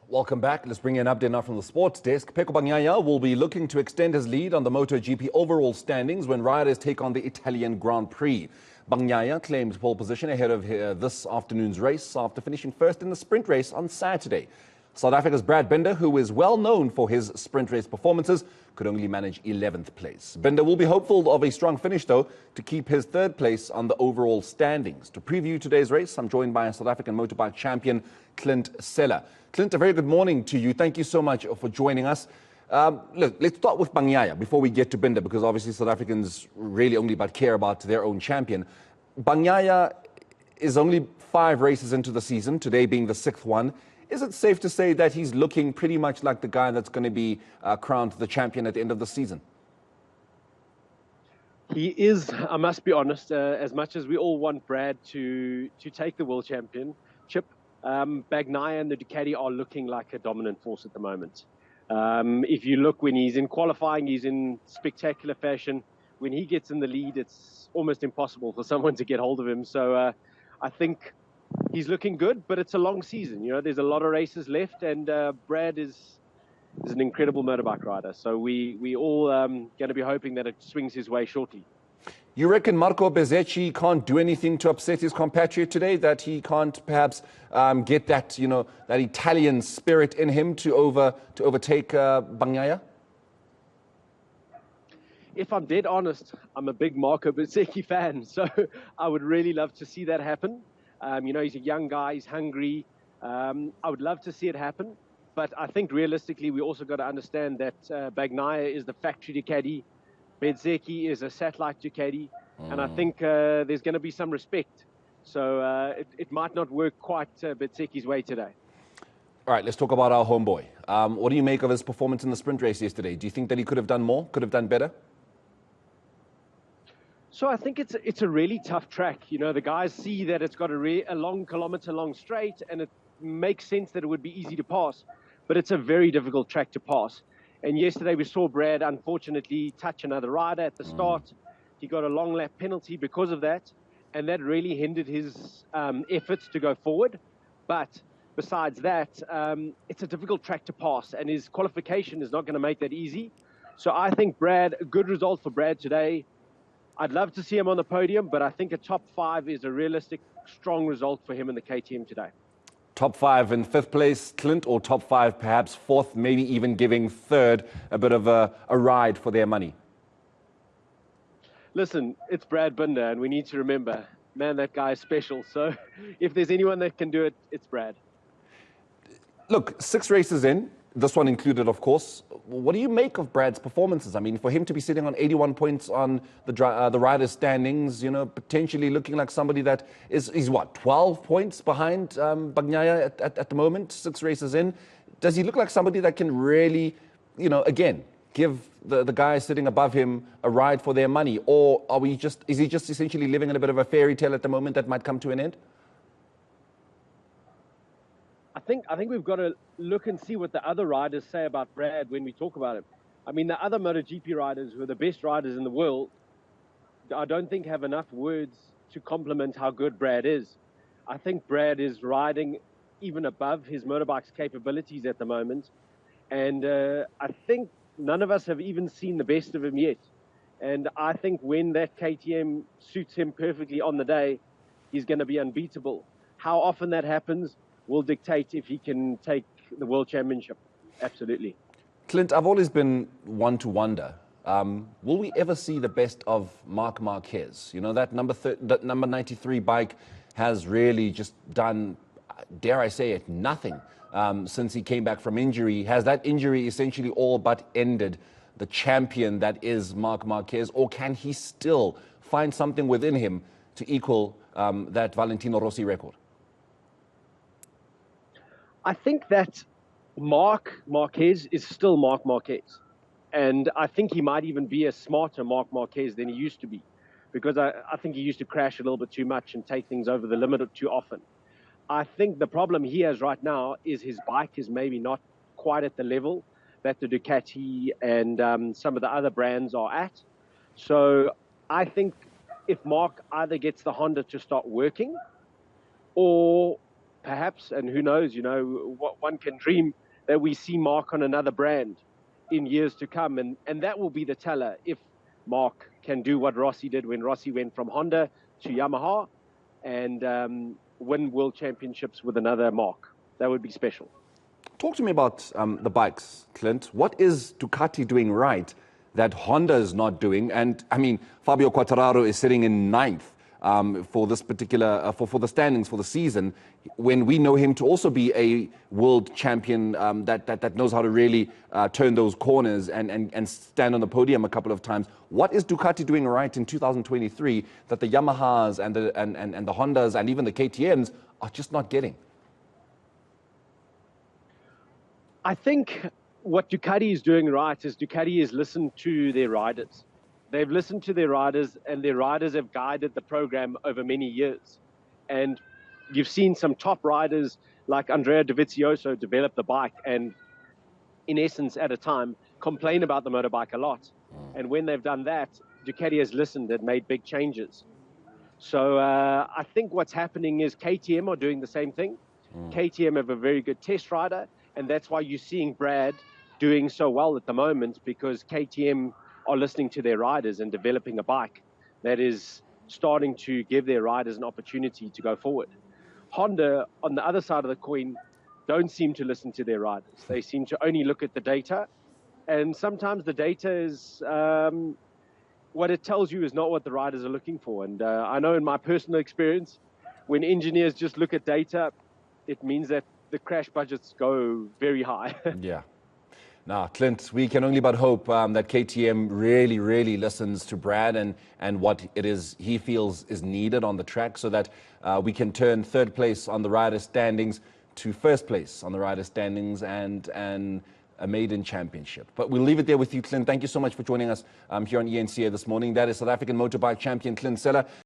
Welcome back. Let's bring you an update now from the sports desk. Peko Bagnaia will be looking to extend his lead on the MotoGP overall standings when riders take on the Italian Grand Prix. Bagnaia claimed pole position ahead of this afternoon's race after finishing first in the sprint race on Saturday. South Africa's Brad Binder, who is well known for his sprint race performances, could only manage 11th place. Binder will be hopeful of a strong finish, though, to keep his third place on the overall standings. To preview today's race, I'm joined by South African motorbike champion Clint Seller. Clint, a very good morning to you. Thank you so much for joining us. Look, let's start with Bagnaia before we get to Binder, because obviously South Africans really only but care about their own champion. Bagnaia is only 5 races into the season, today being the 6th one. Is it safe to say that he's looking pretty much like the guy that's going to be crowned the champion at the end of the season? He is, I must be honest, as much as we all want Brad to take the world championship, Bagnaia and the Ducati are looking like a dominant force at the moment. If you look, when he's in qualifying, he's in spectacular fashion. When he gets in the lead, it's almost impossible for someone to get hold of him. So I think he's looking good, but it's a long season. You know, there's a lot of races left, and Brad is an incredible motorbike rider. So we all going to be hoping that it swings his way shortly. You reckon Marco Bezzecchi can't do anything to upset his compatriot today? That he can't perhaps get that, you know, that Italian spirit in him to overtake Bagnaia? If I'm dead honest, I'm a big Marco Bezzecchi fan, so I would really love to see that happen. You know, he's a young guy, he's hungry. I would love to see it happen, but I think realistically we also got to understand that Bagnaia is the factory Ducati, Bezzecchi is a satellite Ducati, and I think there's going to be some respect. So it might not work quite Bezzecchi's way today. All right, let's talk about our homeboy. What do you make of his performance in the sprint race yesterday? Do you think that he could have done more, could have done better? So I think it's a really tough track. You know, the guys see that it's got a long kilometer-long straight, and it makes sense that it would be easy to pass, but it's a very difficult track to pass. And yesterday we saw Brad, unfortunately, touch another rider at the start. He got a long lap penalty because of that, and that really hindered his efforts to go forward. But besides that, it's a difficult track to pass, and his qualification is not going to make that easy. So I think Brad, a good result for Brad today. I'd love to see him on the podium, but I think a top 5 is a realistic, strong result for him in the KTM today. Top 5 in 5th place, Clint, or top 5 perhaps 4th, maybe even giving 3rd a bit of a ride for their money? Listen, it's Brad Binder, and we need to remember, man, that guy is special. So if there's anyone that can do it, it's Brad. Look, 6 races in, this one included, of course. What do you make of Brad's performances? I mean, for him to be sitting on 81 points on the riders' standings, you know, potentially looking like somebody that is what, 12 points behind Bagnaia at the moment, 6 races in. Does he look like somebody that can really, you know, again, give the guys sitting above him a ride for their money? Or is he just essentially living in a bit of a fairy tale at the moment that might come to an end? I think we've got to look and see what the other riders say about Brad when we talk about him. I mean, the other MotoGP riders who are the best riders in the world, I don't think have enough words to compliment how good Brad is. I think Brad is riding even above his motorbike's capabilities at the moment. And I think none of us have even seen the best of him yet. And I think when that KTM suits him perfectly on the day, he's going to be unbeatable. How often that happens will dictate if he can take the world championship. Absolutely. Clint, I've always been one to wonder, will we ever see the best of Marc Marquez? You know, that number 93 bike has really just done, dare I say it, nothing since he came back from injury. Has that injury essentially all but ended the champion that is Marc Marquez, or can he still find something within him to equal that Valentino Rossi record? I think that Marc Marquez is still Marc Marquez. And I think he might even be a smarter Marc Marquez than he used to be, because I think he used to crash a little bit too much and take things over the limit too often. I think the problem he has right now is his bike is maybe not quite at the level that the Ducati and some of the other brands are at. So I think if Marc either gets the Honda to start working, or perhaps, and who knows, what one can dream that we see Mark on another brand in years to come. And that will be the teller if Mark can do what Rossi did when Rossi went from Honda to Yamaha and win world championships with another Mark. That would be special. Talk to me about the bikes, Clint. What is Ducati doing right that Honda is not doing? And I mean, Fabio Quartararo is sitting in ninth for this particular, for the standings for the season, when we know him to also be a world champion that knows how to really turn those corners and stand on the podium a couple of times. What is Ducati doing right in 2023 that the Yamahas and the Hondas and even the KTMs are just not getting? I think what Ducati is doing right is Ducati has listened to their riders. They've listened to their riders, and their riders have guided the program over many years. And you've seen some top riders like Andrea Dovizioso develop the bike and, in essence, at a time, complain about the motorbike a lot. And when they've done that, Ducati has listened and made big changes. So I think what's happening is KTM are doing the same thing. KTM have a very good test rider, and that's why you're seeing Brad doing so well at the moment, because KTM are listening to their riders and developing a bike that is starting to give their riders an opportunity to go forward. Honda, on the other side of the coin, don't seem to listen to their riders. They seem to only look at the data, and sometimes the data is what it tells you is not what the riders are looking for. And I know in my personal experience, when engineers just look at data, it means that the crash budgets go very high. Yeah. Now, Clint, we can only but hope that KTM really, really listens to Brad and what it is he feels is needed on the track, so that we can turn third place on the rider standings to first place on the rider standings and a maiden championship. But we'll leave it there with you, Clint. Thank you so much for joining us here on ENCA this morning. That is South African motorbike champion Clint Seller.